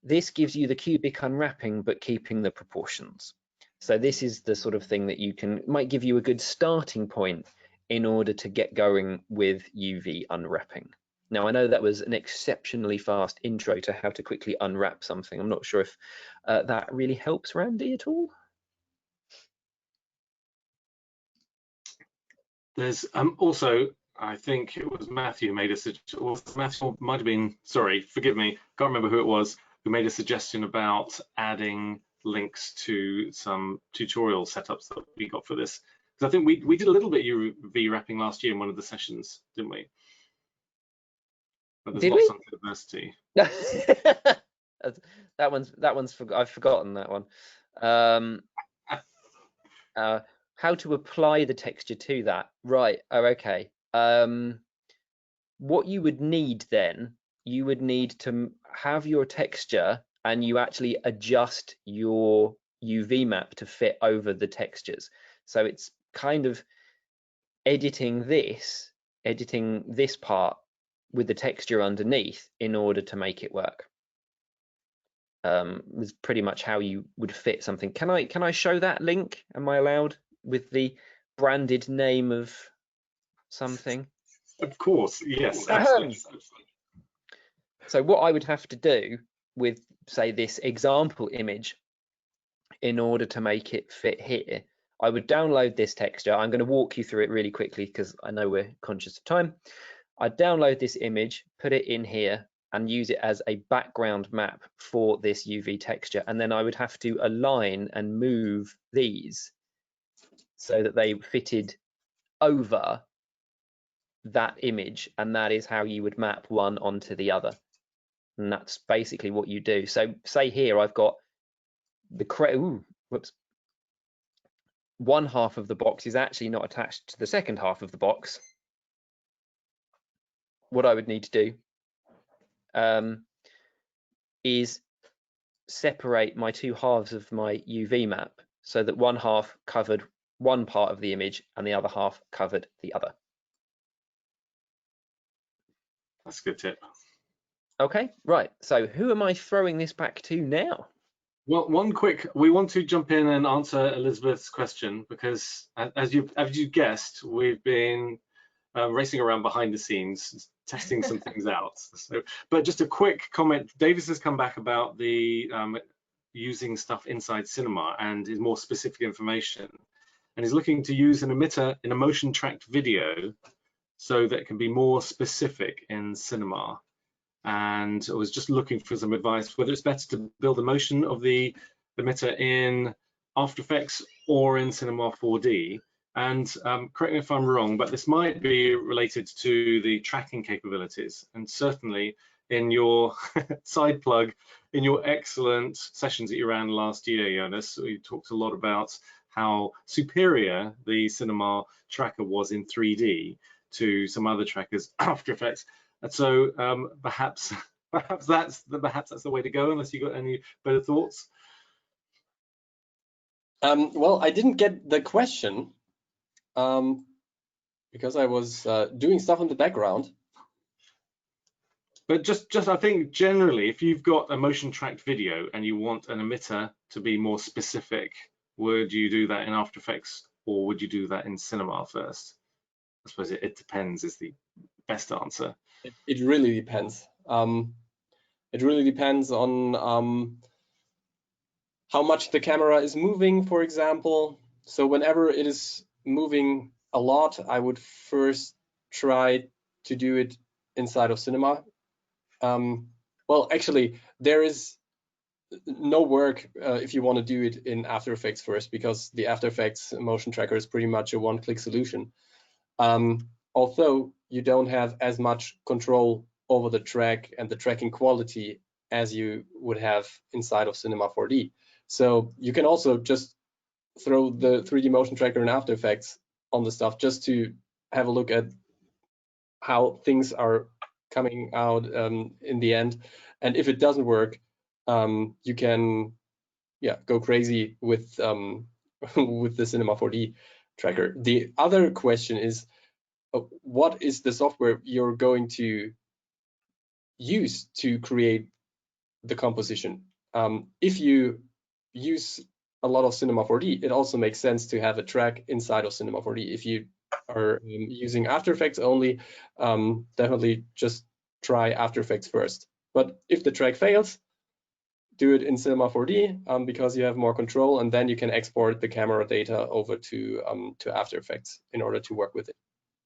This gives you the cubic unwrapping, but keeping the proportions. So this is the sort of thing that might give you a good starting point in order to get going with UV unwrapping. Now, I know that was an exceptionally fast intro to how to quickly unwrap something. I'm not sure if that really helps Randy at all. There's also, I think it was Matthew who made a suggestion, or Matthew might have been, sorry, forgive me, can't remember who it was, who made a suggestion about adding links to some tutorial setups that we got for this. Because I think we did a little bit UV wrapping last year in one of the sessions, didn't we? But there's lots on diversity. I've forgotten that one. How to apply the texture to that, right? Oh, okay. What you would need then, you would need to have your texture and you actually adjust your UV map to fit over the textures. So it's kind of editing this part with the texture underneath in order to make it work. Is pretty much how you would fit something. Can I show that link? Am I allowed, with the branded name of something? Of course, yes, absolutely. So what I would have to do with, say, this example image in order to make it fit here, I would download this texture. I'm going to walk you through it really quickly because I know we're conscious of time. I'd download this image, put it in here, and use it as a background map for this UV texture. And then I would have to align and move these so that they fitted over that image. And that is how you would map one onto the other. And that's basically what you do. So say here, I've got the one half of the box is actually not attached to the second half of the box. What I would need to do is separate my two halves of my UV map so that one half covered one part of the image and the other half covered the other. That's a good tip. Okay, right. So who am I throwing this back to now? Well, we want to jump in and answer Elizabeth's question because, as you guessed, we've been racing around behind the scenes, testing some things out. So, but just a quick comment. Davis has come back about the using stuff inside Cinema and is more specific information, and is looking to use an emitter in a motion tracked video so that it can be more specific in Cinema. And I was just looking for some advice whether it's better to build a motion of the emitter in After Effects or in Cinema 4D. And correct me if I'm wrong, but this might be related to the tracking capabilities. And certainly in your side plug, in your excellent sessions that you ran last year, Jonas, we talked a lot about how superior the Cinema tracker was in 3D to some other trackers, After Effects. And so perhaps that's the way to go, unless you got any better thoughts. Well, I didn't get the question because I was doing stuff in the background. But just I think generally, if you've got a motion tracked video and you want an emitter to be more specific, would you do that in After Effects or would you do that in Cinema first? I suppose it depends is the best answer. It really depends. It really depends on how much the camera is moving, for example. So whenever it is moving a lot, I would first try to do it inside of Cinema. Well, actually, there is no work if you want to do it in After Effects first, because the After Effects motion tracker is pretty much a one-click solution. Although you don't have as much control over the track and the tracking quality as you would have inside of Cinema 4D. So you can also just throw the 3D motion tracker in After Effects on the stuff just to have a look at how things are coming out in the end. And if it doesn't work, you can go crazy with with the Cinema 4D tracker. The other question is, what is the software you're going to use to create the composition? If you use a lot of Cinema 4D, it also makes sense to have a track inside of Cinema 4D. If you are using After Effects only, definitely just try After Effects first. But if the track fails, do it in Cinema 4D because you have more control, and then you can export the camera data over to After Effects in order to work with it.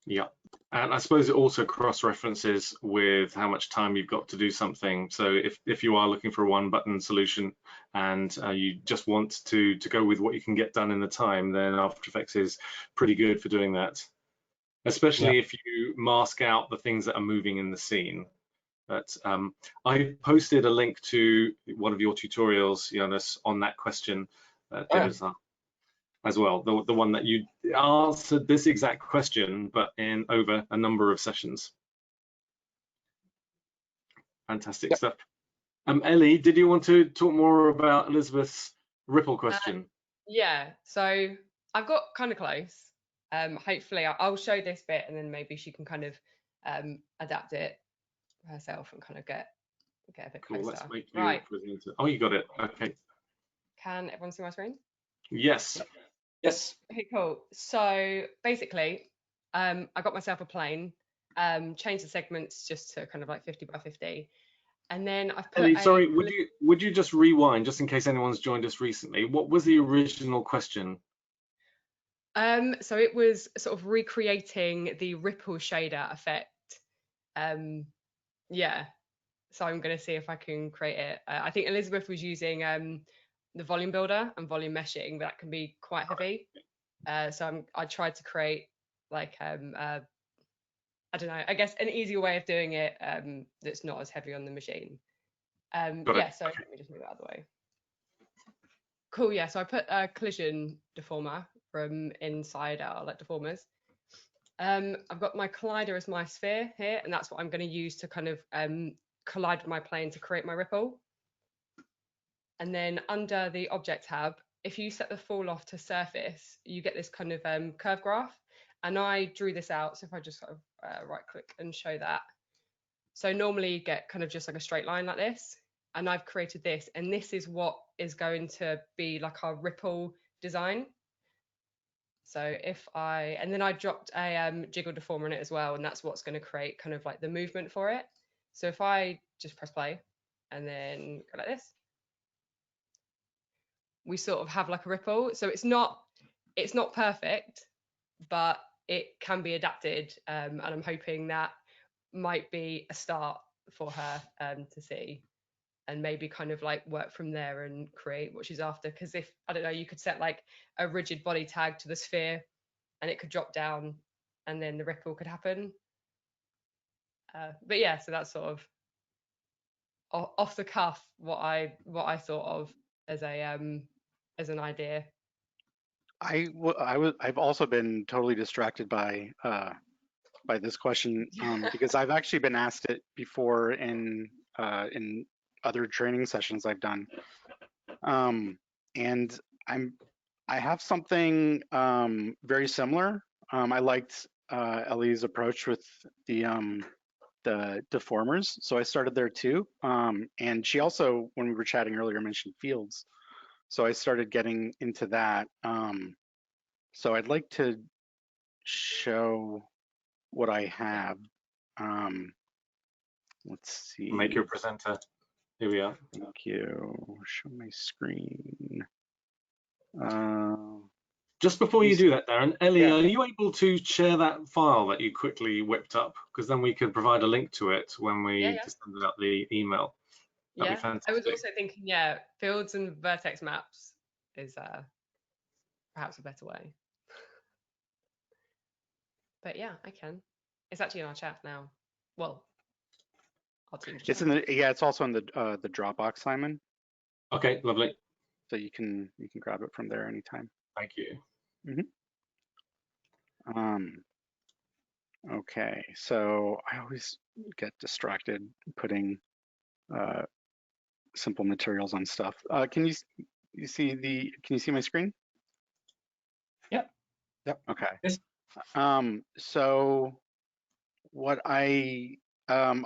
Yeah, and I suppose it also cross-references with how much time you've got to do something. So if you are looking for a one-button solution and you just want to go with what you can get done in the time, then After Effects is pretty good for doing that. Especially if you mask out the things that are moving in the scene. But I posted a link to one of your tutorials, Jonas, on that question. As well, the one that you answered this exact question, but in over a number of sessions. Fantastic stuff. Ellie, did you want to talk more about Elizabeth's ripple question? Yeah, so I've got kind of close. Hopefully I'll show this bit and then maybe she can kind of adapt it herself and kind of get a bit closer. Let's make you present it. Oh, you got it. Okay. Can everyone see my screen? Yes. Yes. Okay, cool. So basically, I got myself a plane, changed the segments just to kind of like 50 by 50. And then I've put Ellie, would you just rewind just in case anyone's joined us recently? What was the original question? So it was sort of recreating the ripple shader effect. Yeah. So I'm going to see if I can create it. I think Elizabeth was using the volume builder and volume meshing, but that can be quite heavy. So I tried to create like I don't know, I guess an easier way of doing it that's not as heavy on the machine. Yeah, so let me just move it out of the way. Cool, yeah, so I put a collision deformer from inside our like deformers. I've got my collider as my sphere here, and that's what I'm going to use to kind of collide with my plane to create my ripple. And then under the object tab, if you set the fall off to surface, you get this kind of curve graph. And I drew this out. So if I just sort of right click and show that. So normally you get kind of just like a straight line like this. And I've created this. And this is what is going to be like our ripple design. So and then I dropped a jiggle deformer in it as well. And that's what's going to create kind of like the movement for it. So if I just press play and then go like this, we sort of have like a ripple. So it's not perfect, but it can be adapted, and I'm hoping that might be a start for her to see, and maybe kind of like work from there and create what she's after. Because if I don't know, you could set like a rigid body tag to the sphere and it could drop down and then the ripple could happen. But yeah, so that's sort of off the cuff what I thought of as an idea. I've also been totally distracted by this question because I've actually been asked it before in other training sessions I've done, and I have something very similar. I liked Ellie's approach with the deformers, so I started there too. And she also, when we were chatting earlier, mentioned fields, so I started getting into that. So I'd like to show what I have. Let's see. Make your presenter. Here we are. Thank you. Show my screen. Just before you do that, Darren, Ellie, Yeah. are you able to share that file that you quickly whipped up? Because then we could provide a link to it when we send out the email. That'd be fantastic. I was also thinking, fields and vertex maps is perhaps a better way. But yeah, I can. It's actually in our chat now. Well, our team's chat. It's in the it's also in the Dropbox, Simon. Okay, lovely. So you can grab it from there anytime. Thank you. Okay, so I always get distracted putting simple materials on stuff. Can you see my screen? Yep. Okay. Yes. So what I got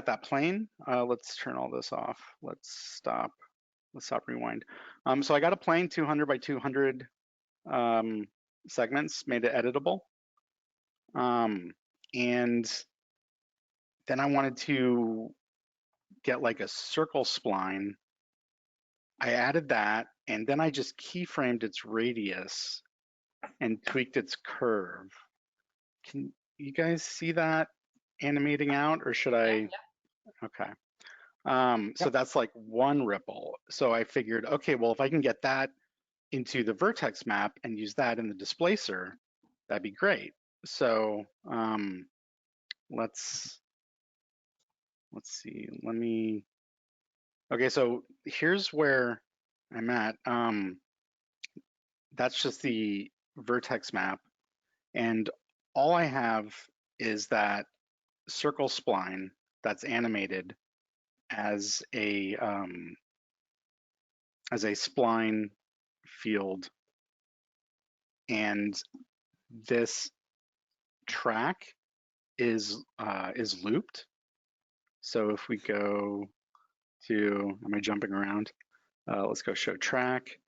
that plane. Let's turn all this off. Let's stop rewind. So I got a plane 200 by 200 segments, made it editable. And then I wanted to get like a circle spline. I added that, and then I just keyframed its radius and tweaked its curve. Can you guys see that animating out, or should I? Yeah. Okay. So that's like one ripple. So I figured, okay, well, if I can get that into the vertex map and use that in the displacer, that'd be great. So let's see. Okay, so here's where I'm at. That's just the vertex map, and all I have is that circle spline that's animated as a spline field, and this track is looped. So if we go to, am I jumping around? Let's go show track,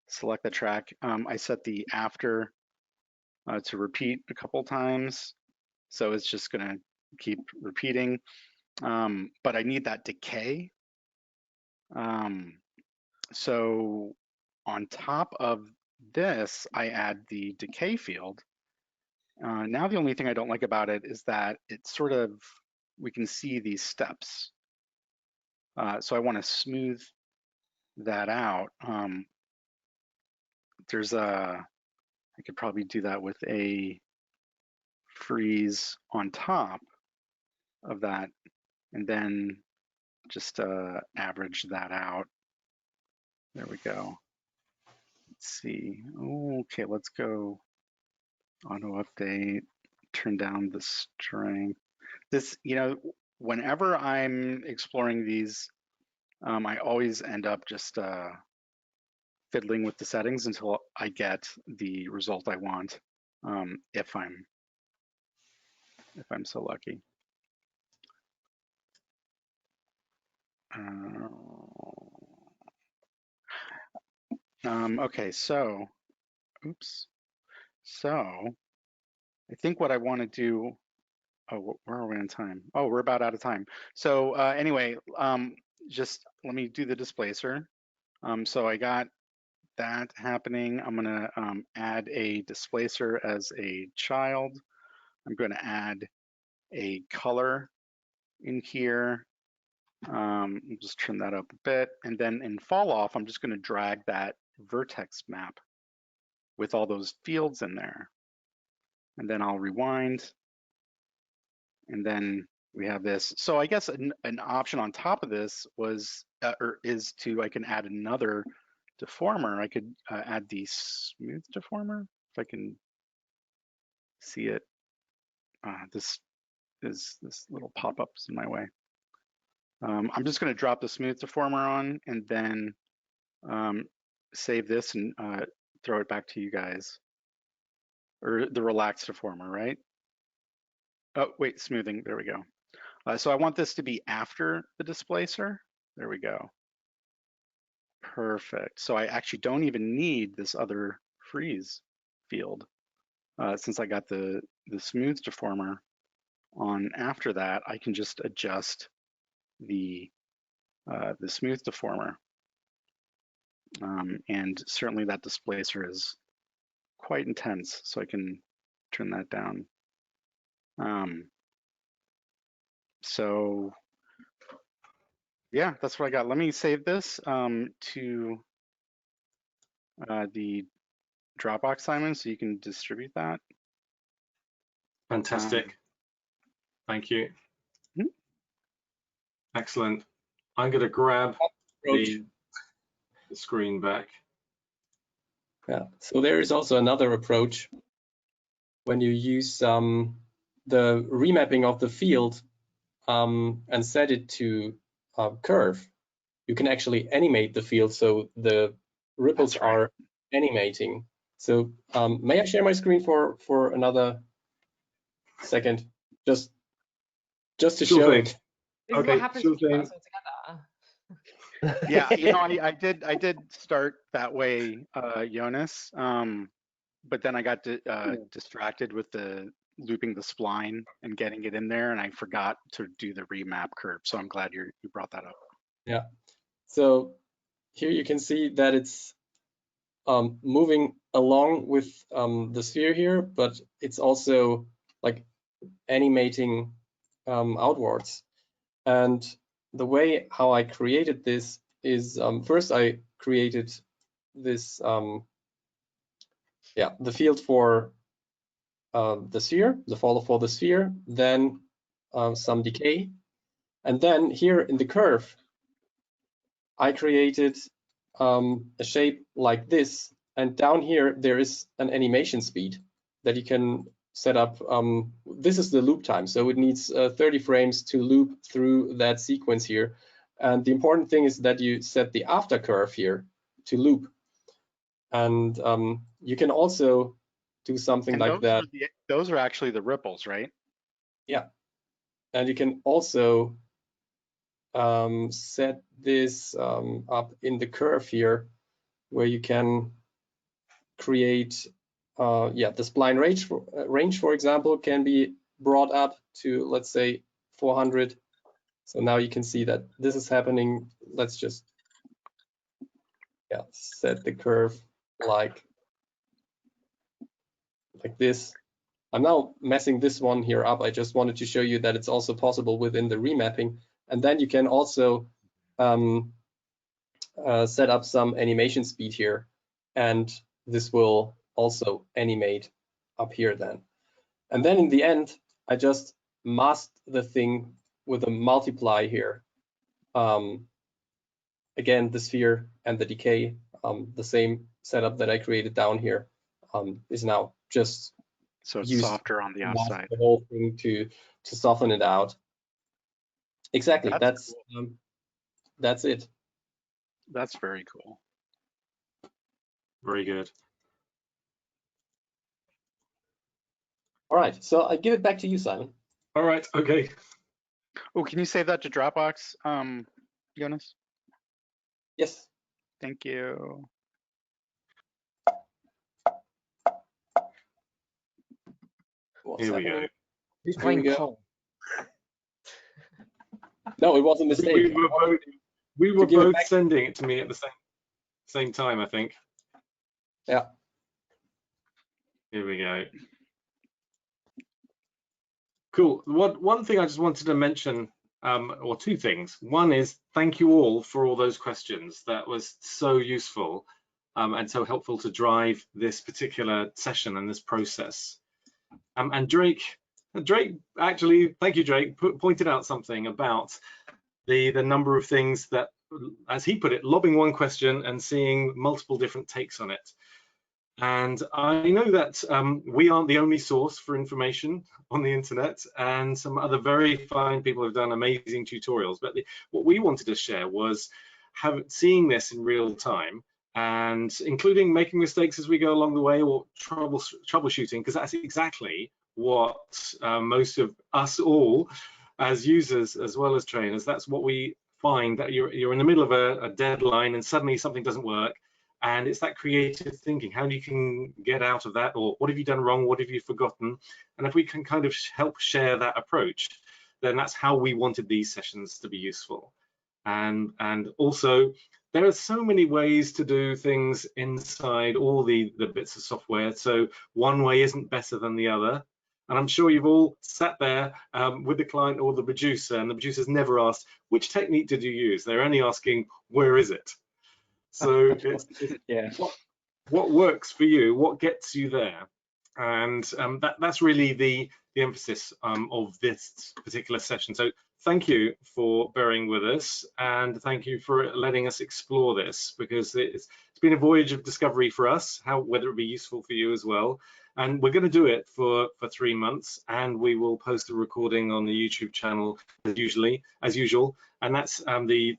select the track. I set the after to repeat a couple times. So it's just gonna keep repeating. But I need that decay. So on top of this, I add the decay field. Now the only thing I don't like about it is that it's sort of, we can see these steps. So I want to smooth that out. I could probably do that with a freeze on top of that, and then just average that out. There we go. Let's see. Okay, let's go auto update, turn down the strength. This, whenever I'm exploring these, I always end up just fiddling with the settings until I get the result I want, if I'm so lucky. Okay, so, oops. So I think what I want to do, where are we on time? Oh, we're about out of time. So anyway, just let me do the displacer. So I got that happening. I'm gonna add a displacer as a child. I'm gonna add a color in here. Just turn that up a bit. And then in fall off, I'm just gonna drag that vertex map with all those fields in there. And then I'll rewind. And then we have this. So I guess an option on top of this was, is I can add another deformer. I could add the smooth deformer, if I can see it. This little pop-up's in my way. I'm just gonna drop the smooth deformer on, and then save this and throw it back to you guys. Or the relaxed deformer, right? Oh, wait, smoothing, there we go. So I want this to be after the displacer. There we go. Perfect. So I actually don't even need this other freeze field since I got the smooth deformer on after that. I can just adjust the smooth deformer, and certainly that displacer is quite intense, so I can turn that down. So yeah, that's what I got. Let me save this to the Dropbox, Simon, so you can distribute that. Fantastic. Thank you. Excellent. I'm going to grab the screen back. Yeah, so there is also another approach when you use the remapping of the field and set it to curve. You can actually animate the field so the ripples are animating. So may I share my screen for another second, just to show it? This is what happens when you put us all together. Yeah, you know, I did start that way, Jonas, but then I got distracted with the looping the spline and getting it in there, and I forgot to do the remap curve. So I'm glad you brought that up. Yeah. So here you can see that it's moving along with the sphere here, but it's also like animating outwards. And the way how I created this is first I created this the field for the sphere, the follow for the sphere, then some decay, and then here in the curve I created a shape like this, and down here there is an animation speed that you can set up. This is the loop time, so it needs 30 frames to loop through that sequence here. And the important thing is that you set the after curve here to loop. And you can also do something like that. Those are actually the ripples, right? Yeah. And you can also set this up in the curve here, where you can create the spline range, for example, can be brought up to, let's say, 400. So now you can see that this is happening. Let's just set the curve like this. I'm now messing this one here up. I just wanted to show you that it's also possible within the remapping. And then you can also set up some animation speed here, and this will also animate up here then. And then in the end, I just masked the thing with a multiply here. Again, the sphere and the decay, the same setup that I created down here is now just so it's softer on the outside. The whole thing to soften it out. Exactly. That's cool. That's it. That's very cool. Very good. All right, so I give it back to you, Simon. All right, okay. Oh, can you save that to Dropbox, Jonas? Yes. Thank you. Here we go. Who's playing Pong? No, it was a mistake. We were both sending it to me at the same time, I think. Yeah. Here we go. Cool. One thing I just wanted to mention, or two things. One is thank you all for all those questions. That was so useful and so helpful to drive this particular session and this process. And Drake actually, thank you, Drake, pointed out something about the number of things that, as he put it, lobbing one question and seeing multiple different takes on it. And I know that we aren't the only source for information on the internet, and some other very fine people have done amazing tutorials. But what we wanted to share was seeing this in real time and including making mistakes as we go along the way, or troubleshooting, because that's exactly what most of us all as users as well as trainers, that's what we find, that you're in the middle of a deadline and suddenly something doesn't work, and it's that creative thinking, how you can get out of that, or what have you done wrong, what have you forgotten, and if we can kind of help share that approach, then that's how we wanted these sessions to be useful. And also, there are so many ways to do things inside all the bits of software, so one way isn't better than the other. And I'm sure you've all sat there with the client or the producer, and the producer's never asked, which technique did you use? They're only asking, where is it? So it's yeah. What works for you, what gets you there? And that's really the emphasis of this particular session. So thank you for bearing with us, and thank you for letting us explore this, because it's been a voyage of discovery for us, whether it be useful for you as well. And we're going to do it for 3 months, and we will post a recording on the YouTube channel as usual. And that's the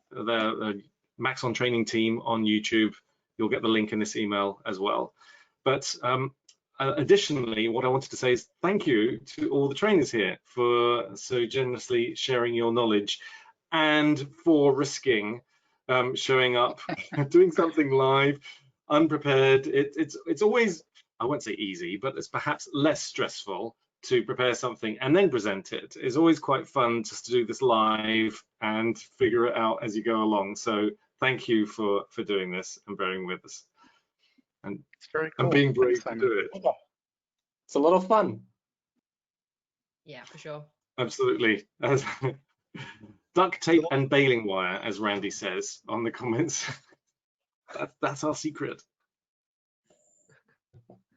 Maxon Training Team on YouTube. You'll get the link in this email as well. But additionally, what I wanted to say is thank you to all the trainers here for so generously sharing your knowledge, and for risking showing up, doing something live, unprepared. It's always, I won't say easy, but it's perhaps less stressful to prepare something and then present it. It's always quite fun just to do this live and figure it out as you go along. So thank you for doing this and bearing with us. And it's very cool. And being brave Thanks, to do it. It's a lot of fun. Yeah, for sure. Absolutely. Duct tape and baling wire, as Randy says on the comments. That's our secret.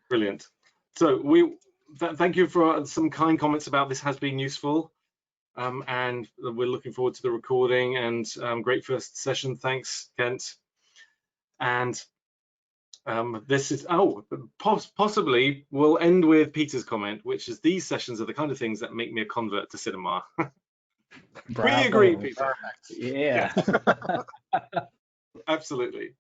Brilliant. So thank you for some kind comments about this has been useful. And we're looking forward to the recording, and great first session. Thanks, Kent. And this is, possibly we'll end with Peter's comment, which is these sessions are the kind of things that make me a convert to cinema. We agree, Peter. Yeah. Absolutely.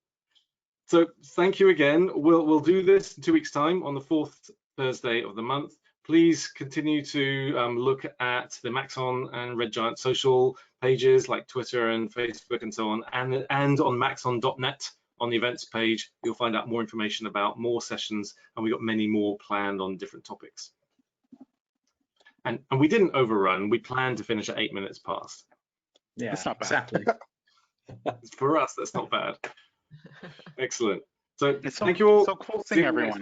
So thank you again. We'll do this in 2 weeks' time on the 4th Thursday of the month. Please continue to look at the Maxon and Red Giant social pages like Twitter and Facebook and so on, and on maxon.net. On the events page, you'll find out more information about more sessions, and we've got many more planned on different topics. And we didn't overrun. We planned to finish at 8 minutes past. Yeah, that's not bad. Exactly. For us, that's not bad. Excellent. So It's thank you all. So cool seeing everyone.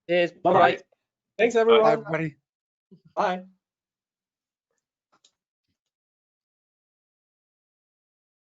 Cheers. Bye-bye. Thanks, everyone. Bye, everybody. Bye.